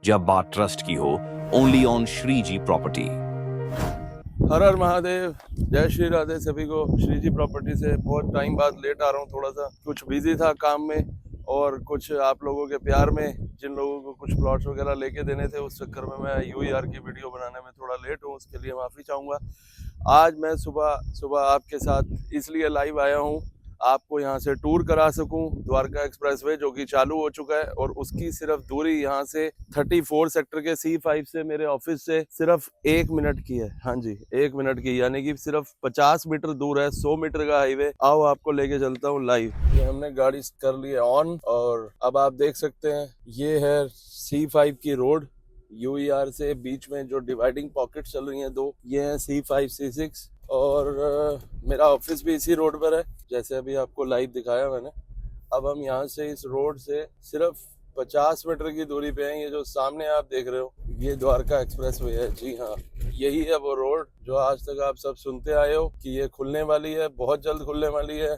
जब बात ट्रस्ट की हो, only on Shri ji property. हर हर महादेव, जय श्री राधे सभी को। श्री जी प्रॉपर्टी से बहुत टाइम बाद लेट आ रहा हूँ, थोड़ा सा कुछ बिजी था काम में और कुछ आप लोगों के प्यार में, जिन लोगों को कुछ प्लॉट्स वगैरह लेके देने थे, उस चक्कर में मैं यूईआर की वीडियो बनाने में थोड़ा लेट हूँ, उसके लिए माफ़ी चाहूँगा। आज मैं सुबह सुबह आपके साथ इसलिए लाइव आया हूँ, आपको यहाँ से टूर करा सकूं द्वारका एक्सप्रेसवे जो कि चालू हो चुका है, और उसकी सिर्फ दूरी यहाँ से 34 सेक्टर के C5 से मेरे ऑफिस से सिर्फ 1 मिनट की है। हाँ जी, 1 मिनट की, यानी कि सिर्फ 50 मीटर दूर है। 100 मीटर का हाईवे। आओ आपको लेके चलता हूँ लाइव। ये हमने गाड़ी कर ली है ऑन, और अब आप देख सकते हैं ये है C5 की रोड। यूईआर से बीच में जो डिवाइडिंग पॉकेट चल रही हैं दो, ये है C5 C6, और मेरा ऑफिस भी इसी रोड पर है, जैसे अभी आपको लाइव दिखाया मैंने। अब हम यहाँ से इस रोड से सिर्फ 50 मीटर की दूरी पे हैं। ये जो सामने आप देख रहे हो, ये द्वारका एक्सप्रेसवे है। जी हाँ, यही है वो रोड जो आज तक आप सब सुनते आए हो कि ये खुलने वाली है, बहुत जल्द खुलने वाली है।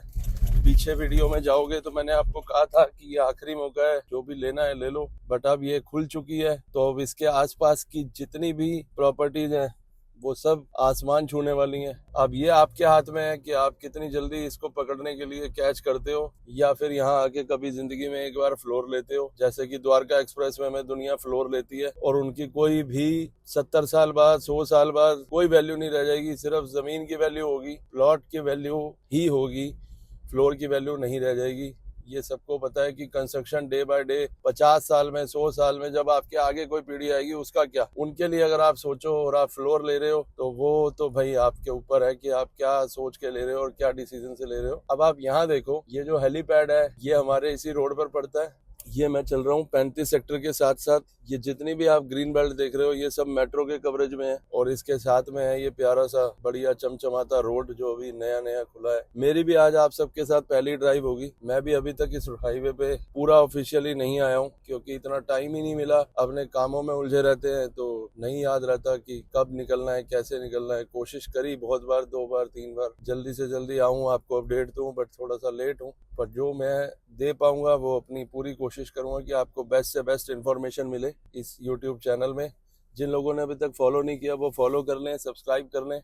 पीछे वीडियो में जाओगे तो मैंने आपको कहा था कि ये आखिरी मौका है, जो भी लेना है ले लो, बट अब ये खुल चुकी है। तो अब इसके आसपास की जितनी भी प्रॉपर्टीज हैं वो सब आसमान छूने वाली हैं। अब ये आपके हाथ में है कि आप कितनी जल्दी इसको पकड़ने के लिए कैच करते हो, या फिर यहाँ आके कभी जिंदगी में एक बार फ्लोर लेते हो, जैसे कि द्वारका एक्सप्रेसवे में दुनिया फ्लोर लेती है, और उनकी कोई भी 70 साल बाद 100 साल बाद कोई वैल्यू नहीं रह जाएगी। सिर्फ जमीन की वैल्यू होगी, प्लॉट की वैल्यू ही होगी, फ्लोर की वैल्यू नहीं रह जाएगी। ये सबको पता है कि कंस्ट्रक्शन डे बाय डे 50 साल में 100 साल में जब आपके आगे कोई पीढ़ी आएगी उसका क्या। उनके लिए अगर आप सोचो और आप फ्लोर ले रहे हो तो वो तो भाई आपके ऊपर है कि आप क्या सोच के ले रहे हो और क्या डिसीजन से ले रहे हो। अब आप यहाँ देखो, ये जो हेलीपैड है ये हमारे इसी रोड पर पड़ता है। ये मैं चल रहा हूँ 35 सेक्टर के साथ साथ। ये जितनी भी आप ग्रीन बेल्ट देख रहे हो ये सब मेट्रो के कवरेज में है, और इसके साथ में है ये प्यारा सा बढ़िया चमचमाता रोड जो अभी नया नया खुला है। मेरी भी आज आप सबके साथ पहली ड्राइव होगी। मैं भी अभी तक इस हाईवे पे पूरा ऑफिशियली नहीं आया हूँ, क्योंकि इतना टाइम ही नहीं मिला। अपने कामों में उलझे रहते हैं तो नहीं याद रहता कि कब निकलना है, कैसे निकलना है। कोशिश करी बहुत बार, 2 बार 3 बार जल्दी से जल्दी आऊँ, आपको अपडेट दूँ, बट थोड़ा सा लेट हूँ। पर जो मैं दे पाऊंगा वो अपनी पूरी कोशिश करूंगा कि आपको बेस्ट से बेस्ट इन्फॉर्मेशन मिले इस यूट्यूब चैनल में। जिन लोगों ने अभी तक फॉलो नहीं किया वो फॉलो कर लें, सब्सक्राइब कर लें,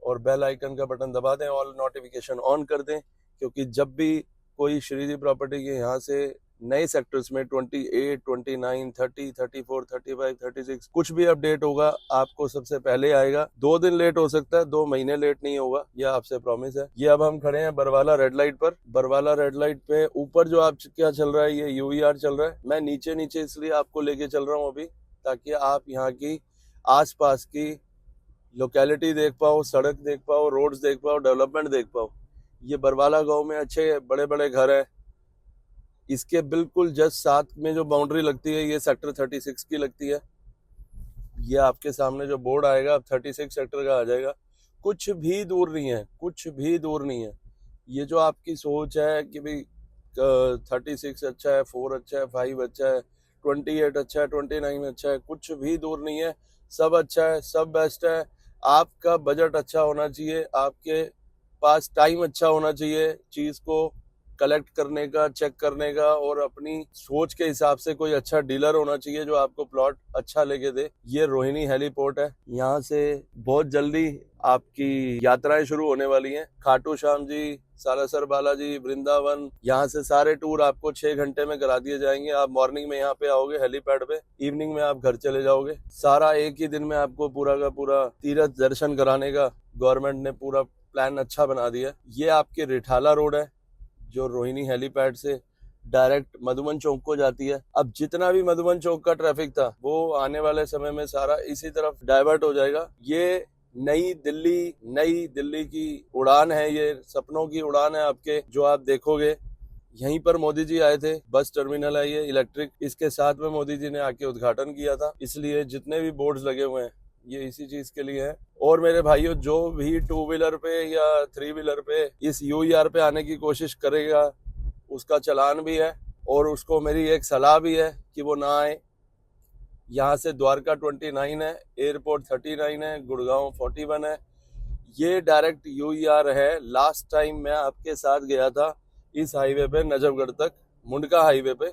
और बेल आइकन का बटन दबा दें, ऑल नोटिफिकेशन ऑन कर दें, क्योंकि जब भी कोई श्रीजी प्रॉपर्टी के यहाँ से नए सेक्टर्स में 28, 29, 30, 34, 35, 36 कुछ भी अपडेट होगा आपको सबसे पहले आएगा। 2 दिन लेट हो सकता है, 2 महीने लेट नहीं होगा, यह आपसे प्रॉमिस है। ये अब हम खड़े हैं बरवाला रेड लाइट पर। बरवाला रेड लाइट पे ऊपर जो आप क्या चल रहा है, ये यूईआर चल रहा है। मैं नीचे नीचे इसलिए आपको लेके चल रहा हूँ अभी, ताकि आप यहाँ की आसपास की लोकेलिटी देख पाओ, सड़क देख पाओ, रोड्स देख पाओ, डेवलपमेंट देख पाओ। ये बरवाला गांव में अच्छे बड़े बड़े घर हैं। इसके बिल्कुल जस्ट साथ में जो बाउंड्री लगती है ये सेक्टर 36 की लगती है। ये आपके सामने जो बोर्ड आएगा अब 36 सेक्टर का आ जाएगा। कुछ भी दूर नहीं है, कुछ भी दूर नहीं है। ये जो आपकी सोच है कि भाई 36 अच्छा है, 4 अच्छा है, 5 अच्छा है, 28 अच्छा है, 29 अच्छा है, कुछ भी दूर नहीं है। सब अच्छा है, सब बेस्ट है। आपका बजट अच्छा होना चाहिए, आपके पास टाइम अच्छा होना चाहिए चीज को कलेक्ट करने का, चेक करने का, और अपनी सोच के हिसाब से कोई अच्छा डीलर होना चाहिए जो आपको प्लॉट अच्छा लेके दे। ये रोहिणी हेलीपोर्ट है। यहाँ से बहुत जल्दी आपकी यात्राएं शुरू होने वाली हैं। खाटू श्याम जी, सालासर बालाजी, वृंदावन, यहाँ से सारे टूर आपको 6 घंटे में करा दिए जाएंगे। आप मॉर्निंग में यहाँ पे आओगे हेलीपैड पे, इवनिंग में आप घर चले जाओगे। सारा एक ही दिन में आपको पूरा का पूरा तीर्थ दर्शन कराने का गवर्नमेंट ने पूरा प्लान अच्छा बना दिया। ये आपके रिठाला रोड है जो रोहिणी हेलीपैड से डायरेक्ट मधुबन चौक को जाती है। अब जितना भी मधुबन चौक का ट्रैफिक था वो आने वाले समय में सारा इसी तरफ डाइवर्ट हो जाएगा। ये नई दिल्ली की उड़ान है, ये सपनों की उड़ान है आपके, जो आप देखोगे। यहीं पर मोदी जी आए थे, बस टर्मिनल है ये इलेक्ट्रिक, इसके साथ में मोदी जी ने आके उद्घाटन किया था। इसलिए जितने भी बोर्ड्स लगे हुए हैं ये इसी चीज के लिए है। और मेरे भाइयों, जो भी 2 व्हीलर पे या 3 व्हीलर पे इस यूईआर पे आने की कोशिश करेगा उसका चालान भी है, और उसको मेरी एक सलाह भी है कि वो ना आए। यहाँ से द्वारका 29 है, एयरपोर्ट 39 है, गुड़गांव 41 है। ये डायरेक्ट यूईआर है। लास्ट टाइम मैं आपके साथ गया था इस हाईवे पे नजफगढ़ तक, मुंडका हाईवे पे,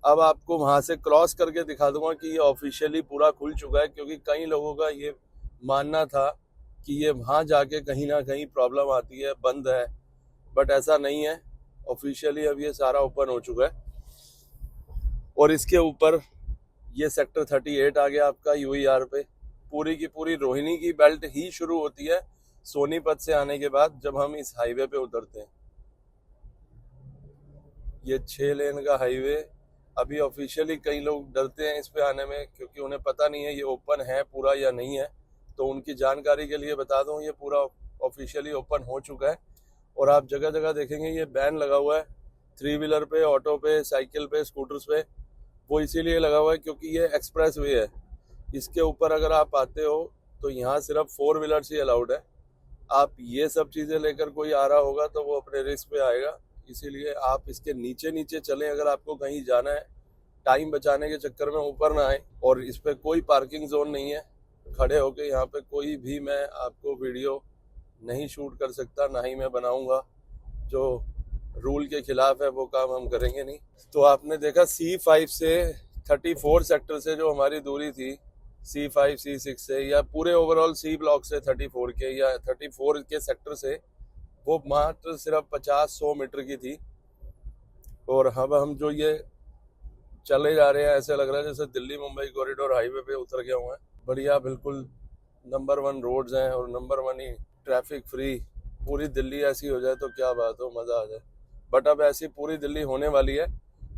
अब आपको वहां से क्रॉस करके दिखा दूंगा कि ये ऑफिशियली पूरा खुल चुका है, क्योंकि कई लोगों का ये मानना था कि ये वहां जाके कहीं ना कहीं प्रॉब्लम आती है, बंद है, बट ऐसा नहीं है। ऑफिशियली अब ये सारा ओपन हो चुका है। और इसके ऊपर ये सेक्टर 38 आ गया आपका यूईआर पे। पूरी की पूरी रोहिणी की बेल्ट ही शुरू होती है सोनीपत से आने के बाद, जब हम इस हाईवे पे उतरते हैं। ये 6 लेन का हाईवे। अभी ऑफिशियली कई लोग डरते हैं इस पे आने में, क्योंकि उन्हें पता नहीं है ये ओपन है पूरा या नहीं है। तो उनकी जानकारी के लिए बता दूं, ये पूरा ऑफिशियली ओपन हो चुका है। और आप जगह जगह देखेंगे ये बैन लगा हुआ है, 3 व्हीलर पे, ऑटो पे, साइकिल पे, स्कूटर्स पे। वो इसीलिए लगा हुआ है क्योंकि ये एक्सप्रेस वे है। इसके ऊपर अगर आप आते हो तो यहाँ सिर्फ 4 व्हीलर्स ही अलाउड है। आप ये सब चीज़ें लेकर कोई आ रहा होगा तो वो अपने रिस्क पे आएगा। इसीलिए आप इसके नीचे नीचे चलें अगर आपको कहीं जाना है, टाइम बचाने के चक्कर में ऊपर ना आए। और इस पे कोई पार्किंग जोन नहीं है। खड़े होके यहाँ पे कोई भी मैं आपको वीडियो नहीं शूट कर सकता, ना ही मैं बनाऊंगा। जो रूल के खिलाफ है वो काम हम करेंगे नहीं। तो आपने देखा C5 से 34 सेक्टर से जो हमारी दूरी थी, C5 C6 से, या पूरे ओवरऑल C ब्लॉक से 34 के या 34 के सेक्टर से, वो मात्र सिर्फ 50-100 मीटर की थी। और अब हम जो ये चले जा रहे हैं, ऐसे लग रहा है जैसे दिल्ली मुंबई कॉरिडोर हाईवे पे उतर गया हुआ है। बढ़िया, बिल्कुल नंबर 1 रोड्स हैं और नंबर 1 ही ट्रैफिक फ्री। पूरी दिल्ली ऐसी हो जाए तो क्या बात हो, मज़ा आ जाए। बट अब ऐसी पूरी दिल्ली होने वाली है।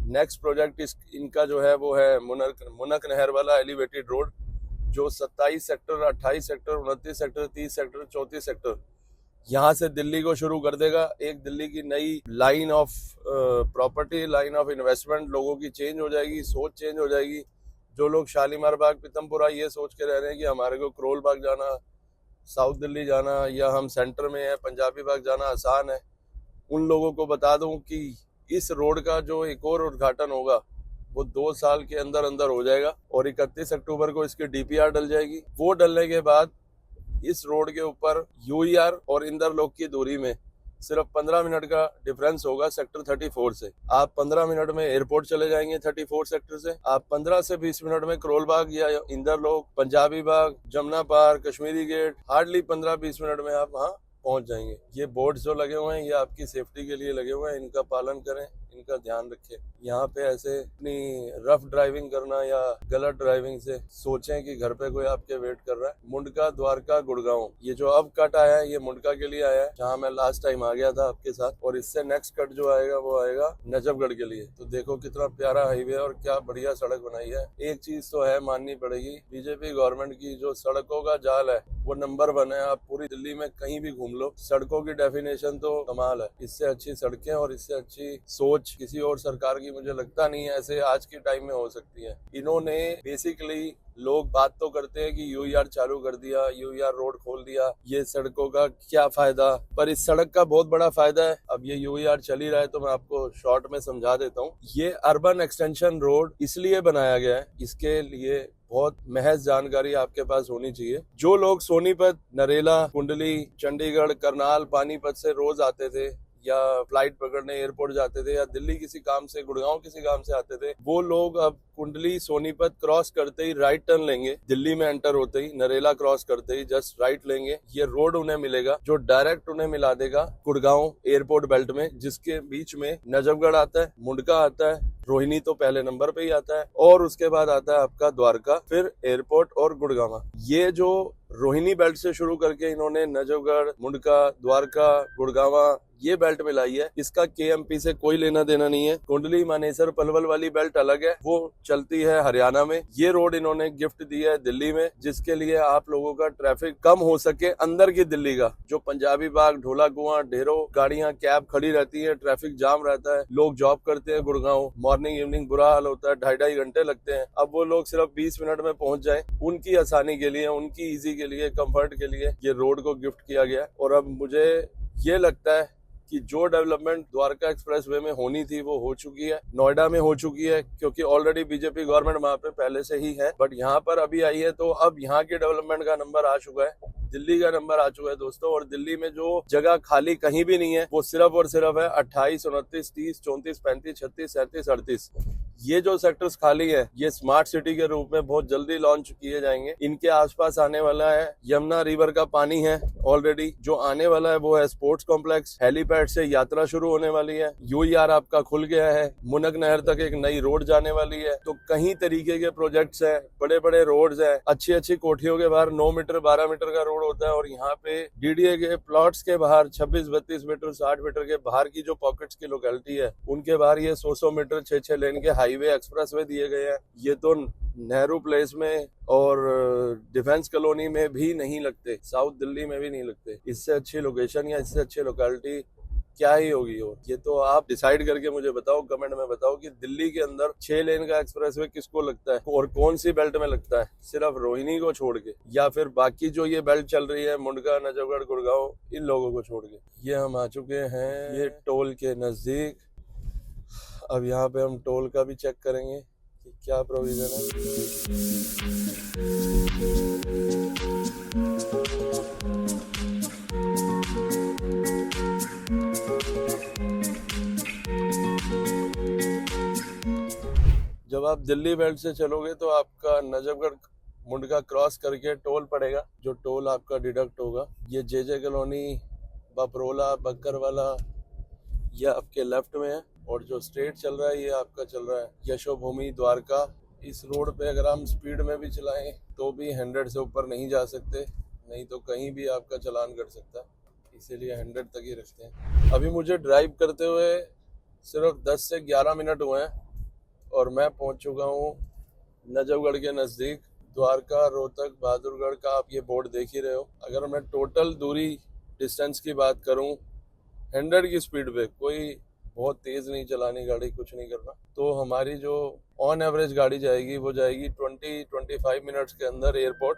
नेक्स्ट प्रोजेक्ट इनका जो है वो है मुनक नहर वाला एलिवेटेड रोड, जो 27 sector, 28 sector, 29 sector, 30 sector, 34 sector, यहाँ से दिल्ली को शुरू कर देगा। एक दिल्ली की नई line of property, line of investment, लोगों की चेंज हो जाएगी, सोच चेंज हो जाएगी। जो लोग शालीमार बाग, पीतमपुरा ये सोच के रह रहे हैं कि हमारे को करोल बाग जाना, साउथ दिल्ली जाना, या हम सेंटर में है पंजाबी बाग जाना आसान है, उन लोगों को बता दूं कि इस रोड का जो एक और उद्घाटन होगा वो 2 साल के अंदर अंदर हो जाएगा। और 31 अक्टूबर को इसकी DPR डल जाएगी। वो डलने के बाद इस रोड के ऊपर यूईआर और इंदरलोक की दूरी में सिर्फ 15 मिनट का डिफरेंस होगा सेक्टर 34 से। आप 15 मिनट में एयरपोर्ट चले जाएंगे 34 सेक्टर से। आप 15 से 20 मिनट में करोल बाग या Inderlok, Punjabi Bagh, Jamuna Park, Kashmiri Gate, hardly 15-20 minute में आप वहाँ पहुंच जाएंगे। ये बोर्ड जो लगे हुए हैं ये आपकी सेफ्टी के लिए लगे हुए हैं, इनका पालन करें, इनका ध्यान रखें। यहाँ पे ऐसे इतनी रफ ड्राइविंग करना या गलत ड्राइविंग से सोचें कि घर पे कोई आपके वेट कर रहा है। मुंडका, द्वारका, गुड़गांव, ये जो अब कट आया है ये मुंडका के लिए आया है, जहाँ मैं लास्ट टाइम आ गया था आपके साथ। और इससे नेक्स्ट कट जो आएगा वो आएगा नजफगढ़ के लिए। तो देखो कितना प्यारा हाईवे और क्या बढ़िया सड़क बनाई है। एक चीज तो है, माननी पड़ेगी, बीजेपी गवर्नमेंट की जो सड़कों का जाल है वो नंबर 1 है। आप पूरी दिल्ली में कहीं भी घूम लो, सड़कों की डेफिनेशन तो कमाल है। इससे अच्छी सड़कें और इससे अच्छी सोच किसी और सरकार की मुझे लगता नहीं है ऐसे आज के टाइम में हो सकती है। इन्होंने बेसिकली, लोग बात तो करते हैं कि यूईआर चालू कर दिया, यूईआर रोड खोल दिया, ये सड़कों का क्या फायदा, पर इस सड़क का बहुत बड़ा फायदा है। अब ये यूईआर चल ही रहा है तो मैं आपको शॉर्ट में समझा देता हूँ। ये अर्बन एक्सटेंशन रोड इसलिए बनाया गया है, इसके लिए बहुत महज जानकारी आपके पास होनी चाहिए। जो लोग सोनीपत, नरेला, कुंडली, चंडीगढ़, करनाल, पानीपत से रोज आते थे या फ्लाइट पकड़ने एयरपोर्ट जाते थे या दिल्ली किसी काम से, गुड़गांव किसी काम से आते थे, वो लोग अब कुंडली, सोनीपत क्रॉस करते ही राइट टर्न लेंगे। दिल्ली में एंटर होते ही, नरेला क्रॉस करते ही जस्ट राइट लेंगे। ये रोड उन्हें मिलेगा जो डायरेक्ट उन्हें मिला देगा गुड़गांव एयरपोर्ट बेल्ट में, जिसके बीच में नजफगढ़ आता है, मुंडका आता है, रोहिणी तो पहले नंबर पे ही आता है, और उसके बाद आता है आपका द्वारका, फिर एयरपोर्ट और गुड़गांव। ये जो रोहिणी बेल्ट से शुरू करके इन्होंने नजफगढ़, मुंडका, द्वारका, गुड़गांव ये बेल्ट मिलाई है, इसका KMP से कोई लेना देना नहीं है। कुंडली, मानेसर, पलवल वाली बेल्ट अलग है, वो चलती है हरियाणा में। ये रोड इन्होंने गिफ्ट दी है दिल्ली में, जिसके लिए आप लोगों का ट्रैफिक कम हो सके अंदर की दिल्ली का। जो पंजाबी बाग, ढोला कुआं, ढेरों गाड़ियां, कैब खड़ी रहती है, ट्रैफिक जाम रहता है, लोग जॉब करते हैं गुड़गांव, मॉर्निंग इवनिंग बुरा हाल होता है, 2.5 घंटे लगते हैं। अब वो लोग सिर्फ 20 मिनट में पहुंच जाए, उनकी आसानी के लिए, उनकी ईजी के लिए, कंफर्ट के लिए ये रोड को गिफ्ट किया गया। और अब मुझे ये लगता है कि जो डेवलपमेंट द्वारका एक्सप्रेस वे में होनी थी वो हो चुकी है, नोएडा में हो चुकी है, क्योंकि ऑलरेडी बीजेपी गवर्नमेंट वहां पे पहले से ही है, बट यहाँ पर अभी आई है। तो अब यहाँ के डेवलपमेंट का नंबर आ चुका है, दिल्ली का नंबर आ चुका है दोस्तों। और दिल्ली में जो जगह खाली कहीं भी नहीं है वो सिर्फ और सिर्फ है 28, 29, 30, 34, 35, 36, 37, 38। ये जो सेक्टर्स खाली है ये स्मार्ट सिटी के रूप में बहुत जल्दी लॉन्च किए जाएंगे। इनके आसपास आने वाला है यमुना रिवर का पानी है ऑलरेडी, जो आने वाला है वो है स्पोर्ट्स कॉम्प्लेक्स, हेलीपैड से यात्रा शुरू होने वाली है, यूईआर आपका खुल गया है, मुनक नहर तक एक नई रोड जाने वाली है। तो कई तरीके के प्रोजेक्ट्स है, बड़े बड़े रोड्स है, अच्छी अच्छी कोठियों के बाहर 9 मीटर 12 मीटर का रोड होता है। और यहाँ पे डीडीए के प्लॉट्स के बाहर 26-32 मीटर 60 मीटर के बाहर की जो पॉकेट्स की लोकेलिटी है उनके बाहर ये 100 मीटर 6 लेन के हाईवे एक्सप्रेसवे दिए गए हैं। ये तो नेहरू प्लेस में और डिफेंस कॉलोनी में भी नहीं लगते, साउथ दिल्ली में भी नहीं लगते। इससे अच्छी लोकेशन या इससे अच्छी लोकेलिटी क्या ही होगी। और ये तो आप डिसाइड करके मुझे बताओ, कमेंट में बताओ कि दिल्ली के अंदर 6 लेन का एक्सप्रेसवे किसको लगता है और कौन सी बेल्ट में लगता है, सिर्फ रोहिणी को छोड़ के, या फिर बाकी जो ये बेल्ट चल रही है मुंडका, नजफगढ़, गुड़गांव, इन लोगों को छोड़ के। ये हम आ चुके हैं ये टोल के नजदीक। अब यहाँ पे हम टोल का भी चेक करेंगे कि क्या प्रोविजन है। जब आप दिल्ली बेल्ट से चलोगे तो आपका नजफगढ़ मुंडका क्रॉस करके टोल पड़ेगा, जो टोल आपका डिडक्ट होगा। ये जे कॉलोनी, बपरोला, बक्करवाला ये आपके लेफ्ट में है। और जो स्ट्रेट चल रहा है ये आपका चल रहा है यशोभूमि, द्वारका। इस रोड पे अगर हम स्पीड में भी चलाएं तो भी 100 से ऊपर नहीं जा सकते, नहीं तो कहीं भी आपका चालान कट सकता है, इसीलिए 100 तक ही रखते हैं। अभी मुझे ड्राइव करते हुए सिर्फ 10 से 11 मिनट हुए हैं और मैं पहुंच चुका हूँ नजफगढ़ के नज़दीक। द्वारका, रोहतक, बहादुरगढ़ का आप ये बोर्ड देख ही रहे हो। अगर मैं टोटल दूरी डिस्टेंस की बात करूँ 100 की स्पीड पे, कोई बहुत तेज़ नहीं चलानी गाड़ी, कुछ नहीं करना, तो हमारी जो ऑन एवरेज गाड़ी जाएगी वो जाएगी 20-25 मिनट्स के अंदर एयरपोर्ट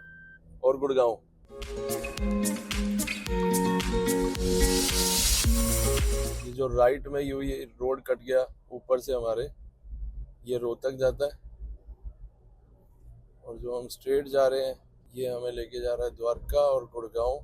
और गुड़गांव। ये जो राइट में ये रोड कट गया ऊपर से हमारे, ये रोहतक जाता है। और जो हम स्ट्रेट जा रहे हैं ये हमें लेके जा रहा है द्वारका और गुड़गांव।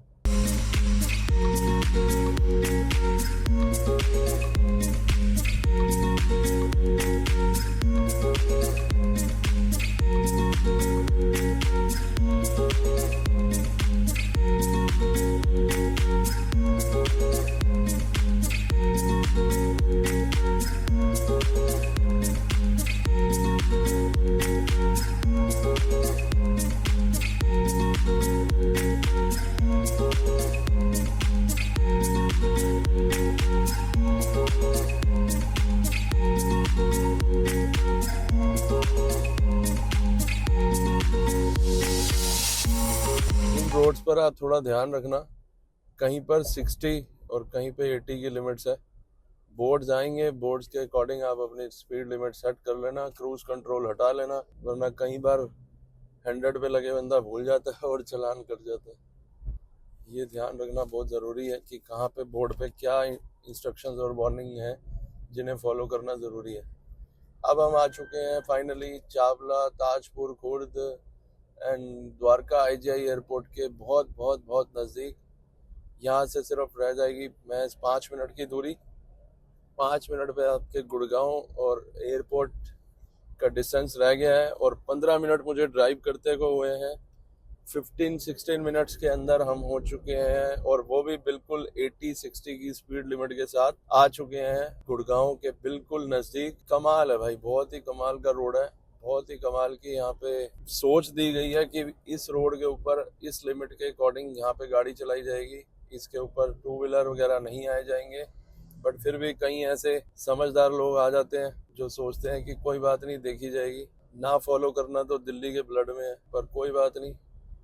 रोड्स पर आप थोड़ा ध्यान रखना, कहीं पर 60 और कहीं पे 80 की लिमिट्स है। बोर्ड्स आएंगे, बोर्ड्स के अकॉर्डिंग आप अपनी स्पीड लिमिट सेट कर लेना, क्रूज कंट्रोल हटा लेना, वरना कई बार 100 पे लगे बंदा भूल जाता है और चालान कट जाता है। ये ध्यान रखना बहुत ज़रूरी है कि कहाँ पे बोर्ड पे क्या इंस्ट्रक्शंस और वार्निंग है जिन्हें फॉलो करना ज़रूरी है। अब हम आ चुके हैं finally Chawla, Tajpur, Khurd and Dwarka IGI airport के बहुत बहुत बहुत नज़दीक। यहाँ से सिर्फ रह जाएगी महज 5 मिनट की दूरी। 5 मिनट पे आपके गुड़गांव और एयरपोर्ट का डिस्टेंस रह गया है और 15 मिनट मुझे ड्राइव करते को हुए हैं। 15-16 मिनट्स के अंदर हम हो चुके हैं और वो भी बिल्कुल 80-60 की स्पीड लिमिट के साथ आ चुके हैं गुड़गांव के बिल्कुल नज़दीक। कमाल है भाई, बहुत ही कमाल का रोड है, बहुत ही कमाल की यहाँ पे सोच दी गई है कि इस रोड के ऊपर इस लिमिट के अकॉर्डिंग यहाँ पे गाड़ी चलाई जाएगी। इसके ऊपर 2 व्हीलर वगैरह नहीं आए जाएंगे। बट फिर भी कई ऐसे समझदार लोग आ जाते हैं जो सोचते हैं कि कोई बात नहीं, देखी जाएगी, ना फॉलो करना तो दिल्ली के ब्लड में है, पर कोई बात नहीं,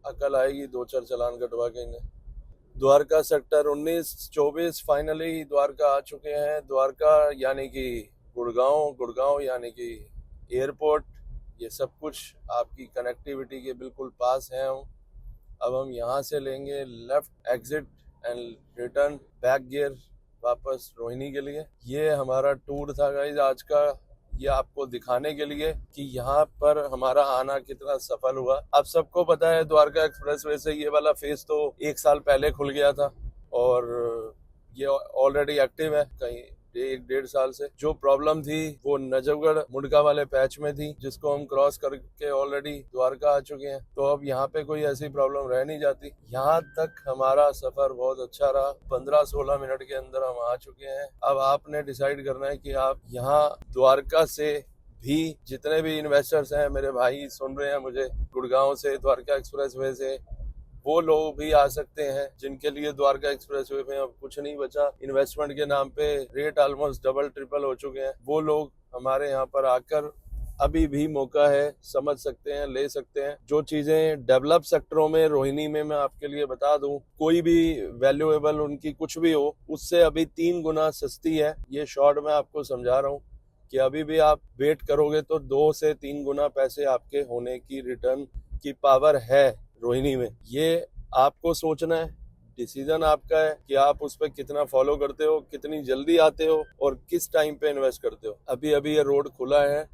अकल आएगी, 2-4 चालान कटवा के। द्वारका सेक्टर 19-24 फाइनली द्वारका आ चुके हैं। द्वारका यानी कि गुड़गांव, गुड़गांव यानी कि एयरपोर्ट, ये सब कुछ आपकी कनेक्टिविटी के बिल्कुल पास है। अब हम यहाँ से लेंगे left exit and return back gear वापस रोहिणी के लिए। ये हमारा टूर था गाइस आज का, ये आपको दिखाने के लिए कि यहाँ पर हमारा आना कितना सफल हुआ। अब सबको पता है द्वारका एक्सप्रेसवे से ये वाला फेज तो 1 साल पहले खुल गया था और ये ऑलरेडी एक्टिव है। कहीं 1-1.5 साल से। जो प्रॉब्लम थी वो नजफगढ़ मुंडका वाले पैच में थी, जिसको हम क्रॉस करके ऑलरेडी द्वारका आ चुके हैं। तो अब यहाँ पे कोई ऐसी प्रॉब्लम रह नहीं जाती। यहाँ तक हमारा सफर बहुत अच्छा रहा। 15-16 मिनट के अंदर हम आ चुके हैं। अब आपने डिसाइड करना है कि आप यहाँ द्वारका से भी जितने भी इन्वेस्टर्स हैं, मेरे भाई सुन रहे हैं मुझे गुड़गांव से, द्वारका एक्सप्रेसवे से, वो लोग भी आ सकते हैं जिनके लिए द्वारका एक्सप्रेसवे में अब कुछ नहीं बचा। इन्वेस्टमेंट के नाम पे रेट ऑलमोस्ट डबल ट्रिपल हो चुके हैं। वो लोग हमारे यहाँ पर आकर अभी भी मौका है, समझ सकते हैं, ले सकते हैं। जो चीजें डेवलप सेक्टरों में, रोहिणी में मैं आपके लिए बता दूं, कोई भी वैल्यूएबल उनकी कुछ भी हो, उससे अभी 3 गुना सस्ती है। ये शॉर्ट में आपको समझा रहा हूँ कि अभी भी आप वेट करोगे तो 2 से 3 गुना पैसे आपके होने की, रिटर्न की पावर है रोहिणी में। ये आपको सोचना है, डिसीजन आपका है कि आप उस पर कितना फॉलो करते हो, कितनी जल्दी आते हो और किस टाइम पे इन्वेस्ट करते हो। अभी अभी ये रोड खुला है,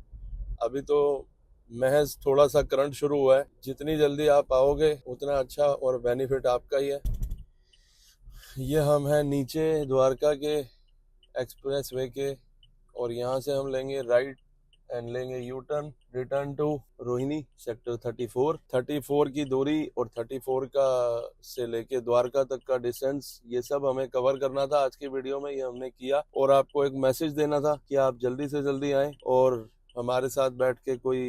अभी तो महज थोड़ा सा करंट शुरू हुआ है। जितनी जल्दी आप आओगे उतना अच्छा और बेनिफिट आपका ही है। ये हम हैं नीचे द्वारका के एक्सप्रेस वे के, और यहाँ से हम लेंगे राइट एंड लेंगे U turn, return to Rohini sector 34 की दूरी और 34 का से लेके द्वारका तक का डिस्टेंस, ये सब हमें कवर करना था आज की वीडियो में। ये हमने किया और आपको एक मैसेज देना था कि आप जल्दी से जल्दी आएं और हमारे साथ बैठ के कोई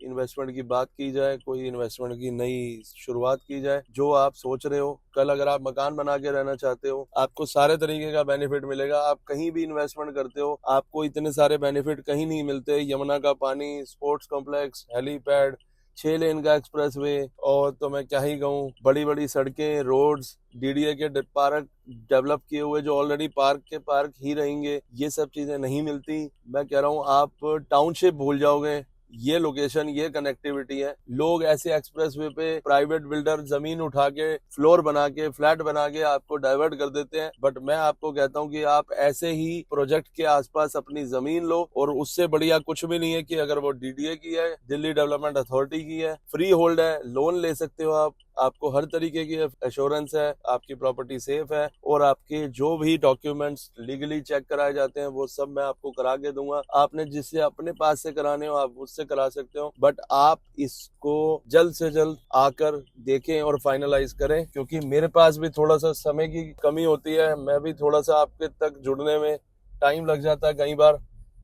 इन्वेस्टमेंट की बात की जाए, कोई इन्वेस्टमेंट की नई शुरुआत की जाए। जो आप सोच रहे हो, कल अगर आप मकान बना के रहना चाहते हो, आपको सारे तरीके का बेनिफिट मिलेगा। आप कहीं भी इन्वेस्टमेंट करते हो, आपको इतने सारे बेनिफिट कहीं नहीं मिलते। यमुना का पानी, स्पोर्ट्स कॉम्प्लेक्स, हेलीपैड, 6 लेन का एक्सप्रेसवे, और तो मैं क्या ही कहूँ, बड़ी बड़ी सड़कें, रोड्स, डीडीए के पार्क डेवलप किए हुए जो ऑलरेडी पार्क के पार्क ही रहेंगे, ये सब चीजें नहीं मिलती। मैं कह रहा हूँ आप टाउनशिप भूल जाओगे। ये लोकेशन, ये कनेक्टिविटी है। लोग ऐसे एक्सप्रेसवे पे प्राइवेट बिल्डर जमीन उठा के, फ्लोर बना के, फ्लैट बना के आपको डाइवर्ट कर देते हैं। बट मैं आपको कहता हूँ कि आप ऐसे ही प्रोजेक्ट के आसपास अपनी जमीन लो, और उससे बढ़िया कुछ भी नहीं है कि अगर वो डीडीए की है, दिल्ली डेवलपमेंट अथॉरिटी की है, फ्री होल्ड है, लोन ले सकते हो आप, आपको हर तरीके की एश्योरेंस है, आपकी प्रॉपर्टी सेफ है, और आपके जो भी डॉक्यूमेंट्स लीगली चेक कराए जाते हैं वो सब मैं आपको करा के दूंगा। आपने जिससे अपने पास से कराने हो आप उससे करा सकते हो, बट आप इसको जल्द से जल्द आकर देखें और फाइनलाइज करें, क्योंकि मेरे पास भी थोड़ा सा समय की कमी होती है। मैं भी थोड़ा सा आपके तक जुड़ने में टाइम लग जाता है कई बार,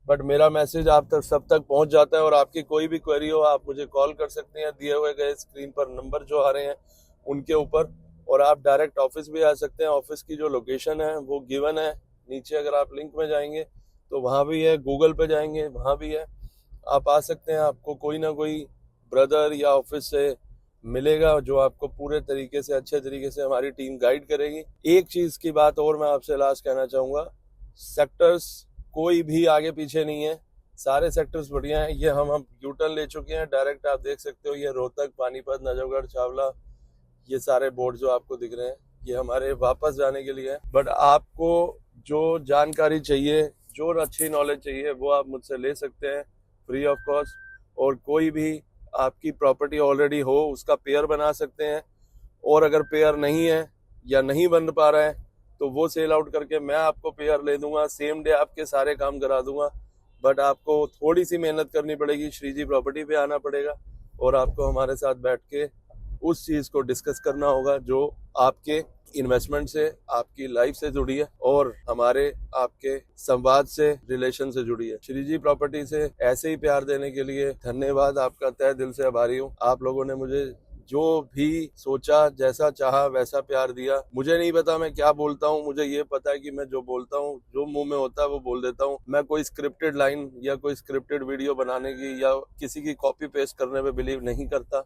बट मेरा मैसेज आप तक सब तक पहुंच जाता है। और आपकी कोई भी क्वेरी हो आप मुझे कॉल कर सकते हैं, दिए हुए गए स्क्रीन पर नंबर जो आ रहे हैं उनके ऊपर, और आप डायरेक्ट ऑफिस भी आ सकते हैं। ऑफिस की जो लोकेशन है वो गिवन है नीचे, अगर आप लिंक में जाएंगे तो वहाँ भी है, गूगल पे जाएंगे वहाँ भी है, आप आ सकते हैं। आपको कोई ना कोई ब्रदर या ऑफिस से मिलेगा जो आपको पूरे तरीके से, अच्छे तरीके से हमारी टीम गाइड करेगी। एक चीज की बात और मैं आपसे लास्ट कहना चाहूंगा, सेक्टर्स कोई भी आगे पीछे नहीं है, सारे सेक्टर्स बढ़िया हैं। ये हम यूटर्न ले चुके हैं, डायरेक्ट आप देख सकते हो, ये रोहतक, पानीपत, नजफगढ़, छावला, ये सारे बोर्ड जो आपको दिख रहे हैं ये हमारे वापस जाने के लिए है। बट आपको जो जानकारी चाहिए, जो अच्छी नॉलेज चाहिए, वो आप मुझसे ले सकते हैं फ्री ऑफ कॉस्ट। और कोई भी आपकी प्रॉपर्टी ऑलरेडी हो उसका पेयर बना सकते हैं, और अगर पेयर नहीं है या नहीं बन पा रहा है तो वो सेल आउट करके मैं आपको पेयर ले दूंगा, सेम डे आपके सारे काम करा दूंगा। बट आपको थोड़ी सी मेहनत करनी पड़ेगी, श्रीजी प्रॉपर्टी पे आना पड़ेगा और आपको हमारे साथ बैठ के उस चीज को डिस्कस करना होगा जो आपके इन्वेस्टमेंट से, आपकी लाइफ से जुड़ी है और हमारे आपके संवाद से, रिलेशन से जुड़ी है। श्रीजी प्रॉपर्टी से ऐसे ही प्यार देने के लिए धन्यवाद, आपका तहे दिल से आभारी हूँ। आप लोगों ने मुझे जो भी सोचा, जैसा चाहा वैसा प्यार दिया। मुझे नहीं पता मैं क्या बोलता हूँ, मुझे ये पता है कि मैं जो बोलता हूँ, जो मुंह में होता है वो बोल देता हूँ। मैं कोई स्क्रिप्टेड लाइन या कोई स्क्रिप्टेड वीडियो बनाने की या किसी की कॉपी पेस्ट करने पे बिलीव नहीं करता,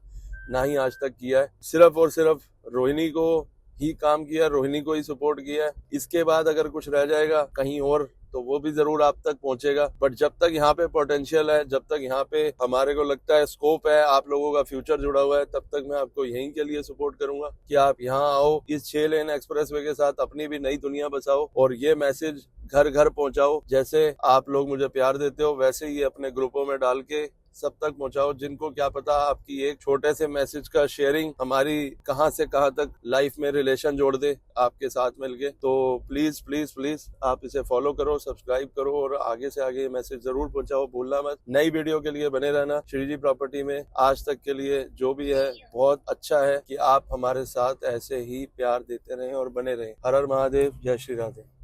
ना ही आज तक किया है। सिर्फ और सिर्फ रोहिणी को ही काम किया, रोहिणी को ही सपोर्ट किया है। इसके बाद अगर कुछ रह जाएगा कहीं और तो वो भी जरूर आप तक पहुंचेगा। बट जब तक यहाँ पे पोटेंशियल है, जब तक यहाँ पे हमारे को लगता है स्कोप है, आप लोगों का फ्यूचर जुड़ा हुआ है, तब तक मैं आपको यहीं के लिए सपोर्ट करूंगा कि आप यहाँ आओ, इस 6 लेन एक्सप्रेसवे के साथ अपनी भी नई दुनिया बसाओ और ये मैसेज घर घर पहुंचाओ। जैसे आप लोग मुझे प्यार देते हो वैसे ही अपने ग्रुपों में डाल के सब तक पहुंचाओ। जिनको क्या पता आपकी एक छोटे से मैसेज का शेयरिंग हमारी कहां से कहां तक लाइफ में रिलेशन जोड़ दे आपके साथ मिलके। तो प्लीज प्लीज प्लीज आप इसे फॉलो करो, सब्सक्राइब करो और आगे से आगे ये मैसेज जरूर पहुंचाओ, भूलना मत। नई वीडियो के लिए बने रहना। श्रीजी प्रॉपर्टी में आज तक के लिए जो भी है बहुत अच्छा है कि आप हमारे साथ ऐसे ही प्यार देते रहें और बने रहें। हर हर महादेव, जय श्री राधे।